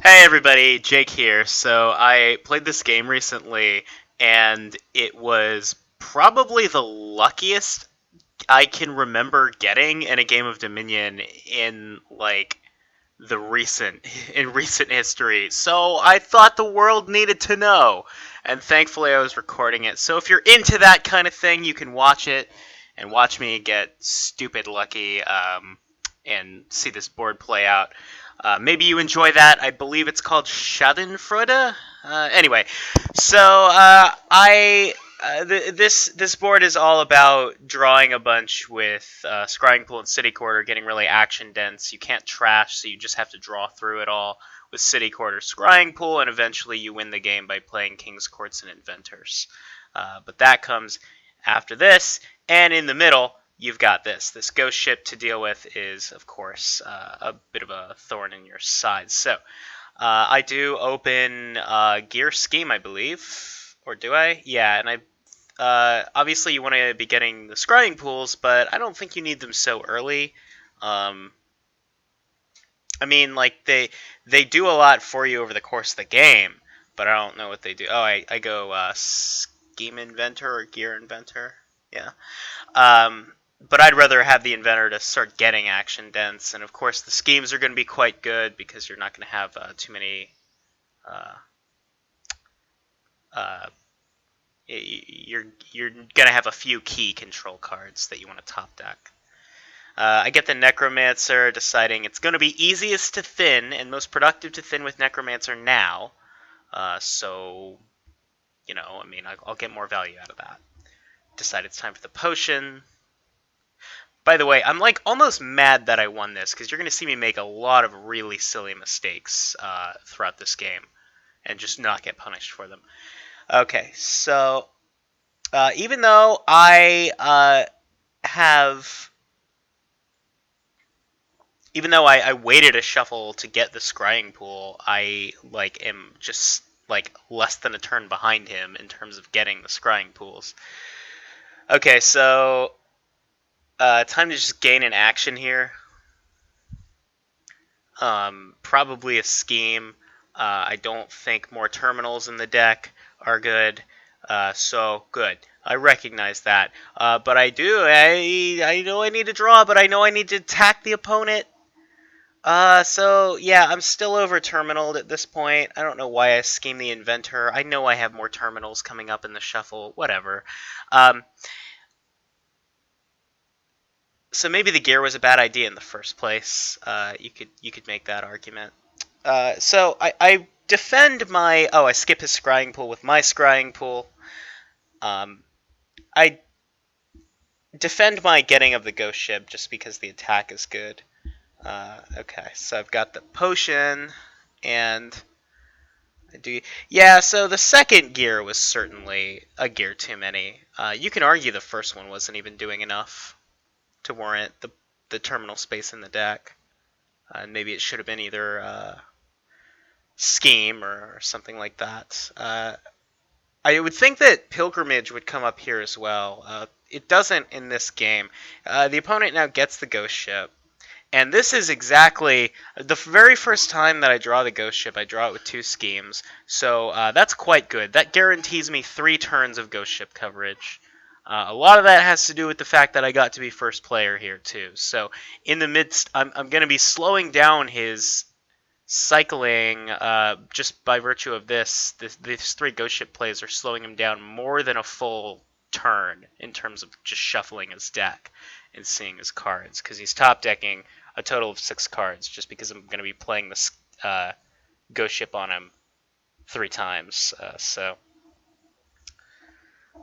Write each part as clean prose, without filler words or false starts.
Hey everybody, Jake here. So I played this game recently, and it was probably the luckiest I can remember getting in a game of Dominion in the recent in recent history. So I thought the world needed to know, and thankfully I was recording it. So if you're into that kind of thing, you can watch it and watch me get stupid lucky and see this board play out. Maybe you enjoy that. I believe it's called Schadenfreude. Anyway, so this board is all about drawing a bunch with scrying pool and city quarter, getting really action dense. You can't trash, so you just have to draw through it all with city quarter, scrying pool, and eventually you win the game by playing kings, courts, and inventors. But that comes after this, and in the middle, you've got this ghost ship to deal with is, of course, a bit of a thorn in your side. So I do open gear scheme, I believe, or do I? Yeah, and I obviously you want to be getting the scrying pools, but I don't think you need them so early. Um, I mean, like they do a lot for you over the course of the game, but I don't know what they do. Oh, I go scheme inventor or gear inventor. Yeah. But I'd rather have the inventor to start getting action dense, and of course the schemes are going to be quite good because you're not going to have too many. Uh, uh, you're going to have a few key control cards that you want to top deck. I get the Necromancer, deciding it's going to be easiest to thin and most productive to thin with Necromancer now. So, I mean, I'll get more value out of that. Decide it's time for the potion. By the way, I'm like almost mad that I won this because you're going to see me make a lot of really silly mistakes throughout this game and just not get punished for them. Okay, so even though have even though I waited a shuffle to get the scrying pool, I am just less than a turn behind him in terms of getting the scrying pools. Okay, so time to just gain an action here. Probably a scheme. I don't think more terminals in the deck are good. So good. I recognize that. But I know I need to draw, but I know I need to attack the opponent. So yeah, I'm still over terminaled at this point. I don't know why I schemed the inventor. I know I have more terminals coming up in the shuffle. Whatever. So maybe the gear was a bad idea in the first place. You could make that argument. So I defend my. Oh, I skip his scrying pool with my scrying pool. I defend my getting of the ghost ship just because the attack is good. Okay, so I've got the potion, and I do. Yeah, so the second gear was certainly a gear too many. You can argue the first one wasn't even doing enough to warrant the terminal space in the deck. Maybe it should have been either scheme or something like that. I would think that pilgrimage would come up here as well. It doesn't in this game. The opponent now gets the ghost ship. And this is exactly the very first time that I draw the ghost ship. I draw it with two schemes. So that's quite good. That guarantees me 3 turns of ghost ship coverage. A lot of that has to do with the fact that I got to be first player here too. So in the midst, I'm going to be slowing down his cycling just by virtue of these 3 ghost ship plays are slowing him down more than a full turn in terms of just shuffling his deck and seeing his cards, because he's top decking a total of 6 cards just because I'm going to be playing this ghost ship on him 3 times.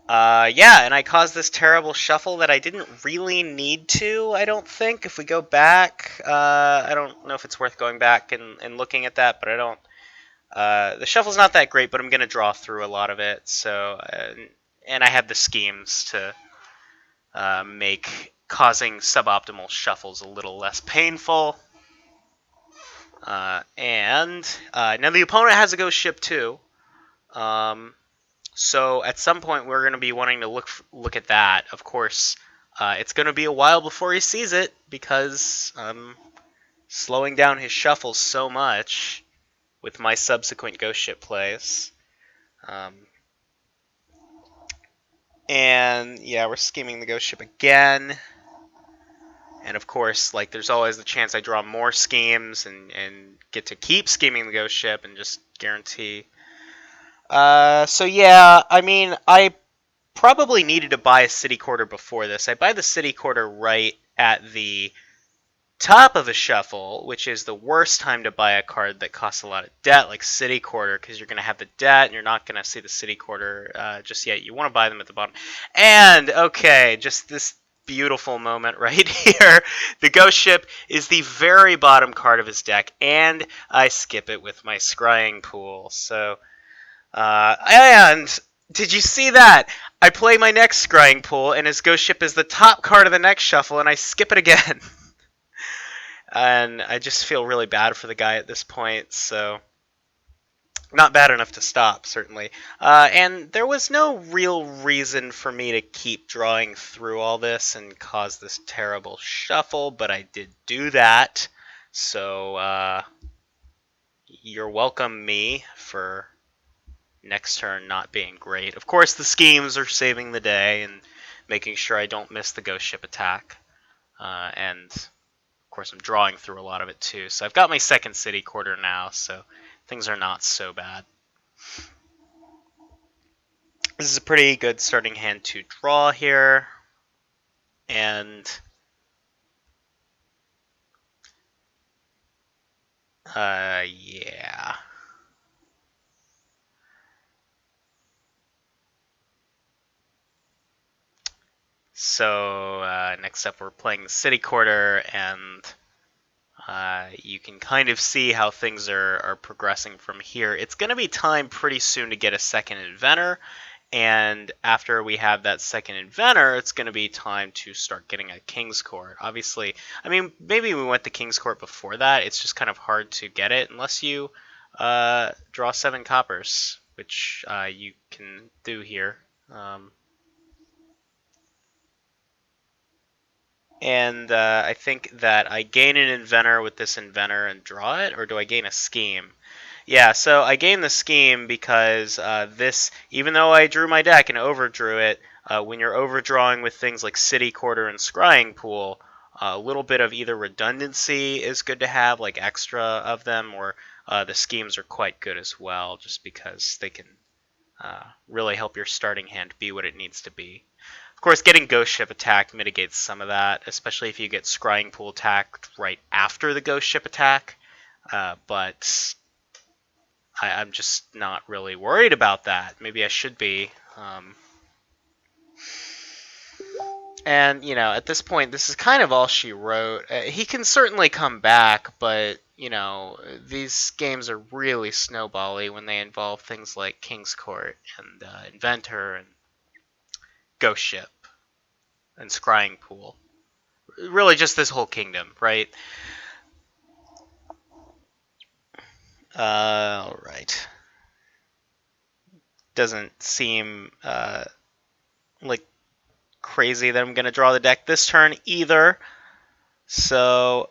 Yeah, and I caused this terrible shuffle that I didn't really need to, I don't think. If we go back, I don't know if it's worth going back and looking at that, but I don't. The shuffle's not that great, but I'm going to draw through a lot of it. So, and I have the schemes to make causing suboptimal shuffles a little less painful. And now the opponent has a ghost ship too. So at some point we're going to be wanting to look at that. Of course, it's going to be a while before he sees it because I'm slowing down his shuffle so much. with my subsequent ghost ship plays. And yeah, we're scheming the ghost ship again. And of course, like there's always the chance I draw more schemes and get to keep scheming the ghost ship and just guarantee. So yeah, I mean, I probably needed to buy a city quarter before this. I buy the city quarter right at the top of a shuffle, which is the worst time to buy a card that costs a lot of debt, like City Quarter, because you're going to have the debt and you're not going to see the City Quarter just yet. You want to buy them at the bottom. And, okay, just this beautiful moment right here. The Ghost Ship is the very bottom card of his deck, and I skip it with my Scrying Pool. So, and did you see that? I play my next Scrying Pool, and his Ghost Ship is the top card of the next shuffle, and I skip it again. And I just feel really bad for the guy at this point, so not bad enough to stop, certainly. And there was no real reason for me to keep drawing through all this and cause this terrible shuffle, but I did do that. So you're welcome, me, for next turn not being great. Of course, the schemes are saving the day and making sure I don't miss the ghost ship attack. And of course, I'm drawing through a lot of it too. So I've got my second city quarter now, so things are not so bad. This is a pretty good starting hand to draw here. And yeah. So next up we're playing the city quarter, and you can kind of see how things are progressing from here. It's going to be time pretty soon to get a second inventor, and after we have that second inventor, it's going to be time to start getting a King's Court. Obviously, I mean, maybe we went to King's Court before that. It's just kind of hard to get it unless you draw 7 coppers, which you can do here. And I think that I gain an inventor with this inventor and draw it, or do I gain a scheme? Yeah, so I gain the scheme because this, even though I drew my deck and overdrew it, when you're overdrawing with things like City Quarter and Scrying Pool, a little bit of either redundancy is good to have, like extra of them, or the schemes are quite good as well, just because they can really help your starting hand be what it needs to be. Of course, getting Ghost Ship attacked mitigates some of that, especially if you get Scrying Pool attacked right after the Ghost Ship attack. But I'm just not really worried about that. Maybe I should be. And, you know, at this point, this is kind of all she wrote. He can certainly come back, but, you know, these games are really snowbally when they involve things like King's Court and Inventor and Ghost Ship and Scrying Pool. Really just this whole kingdom, right? Alright. Doesn't seem like crazy that I'm going to draw the deck this turn either. So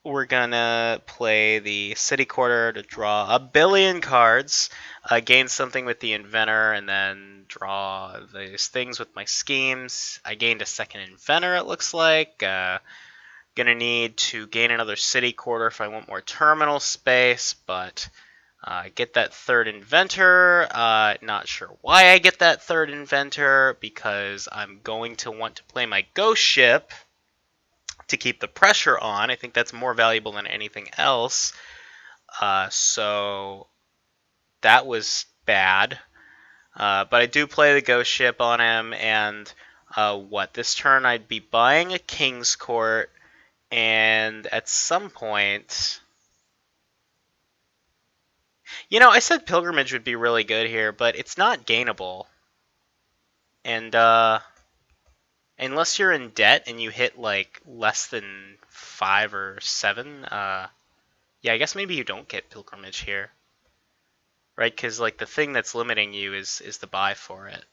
we're going to play the City Quarter to draw a billion cards, gain something with the Inventor, and then draw these things with my schemes. I gained a second Inventor, it looks like. Gonna need to gain another City Quarter if I want more terminal space, but get that third inventor. Not sure why I get that third inventor, because I'm going to want to play my ghost ship to keep the pressure on. I think that's more valuable than anything else. So that was bad. But I do play the ghost ship on him, and this turn I'd be buying a King's Court, and at some point... You know, I said Pilgrimage would be really good here, but it's not gainable. And unless you're in debt and you hit like less than 5 or 7, yeah, I guess maybe you don't get Pilgrimage here. Right? Because like the thing that's limiting you is the buy for it.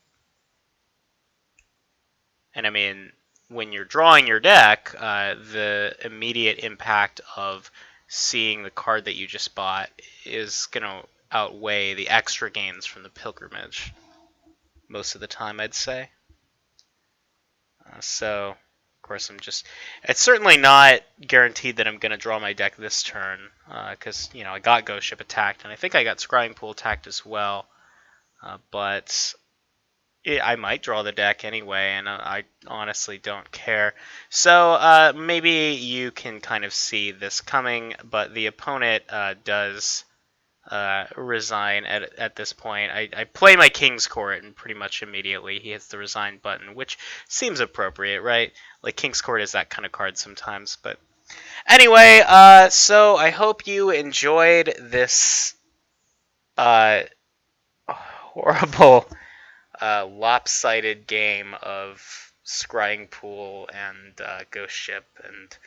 And I mean, when you're drawing your deck, the immediate impact of seeing the card that you just bought is going to outweigh the extra gains from the pilgrimage most of the time, I'd say. So, of course, it's certainly not guaranteed that I'm going to draw my deck this turn, because, I got Ghost Ship attacked, and I think I got Scrying Pool attacked as well. But I might draw the deck anyway, and I honestly don't care. So maybe you can kind of see this coming, but the opponent does resign at this point. I play my King's Court, and pretty much immediately he hits the resign button, which seems appropriate, right? Like, King's Court is that kind of card sometimes. But anyway, so I hope you enjoyed this horrible, lopsided game of Scrying Pool and Ghost Ship and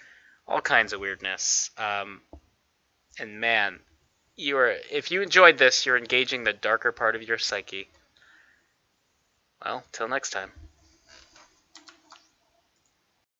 all kinds of weirdness. And man, if you enjoyed this, you're engaging the darker part of your psyche. Well, till next time.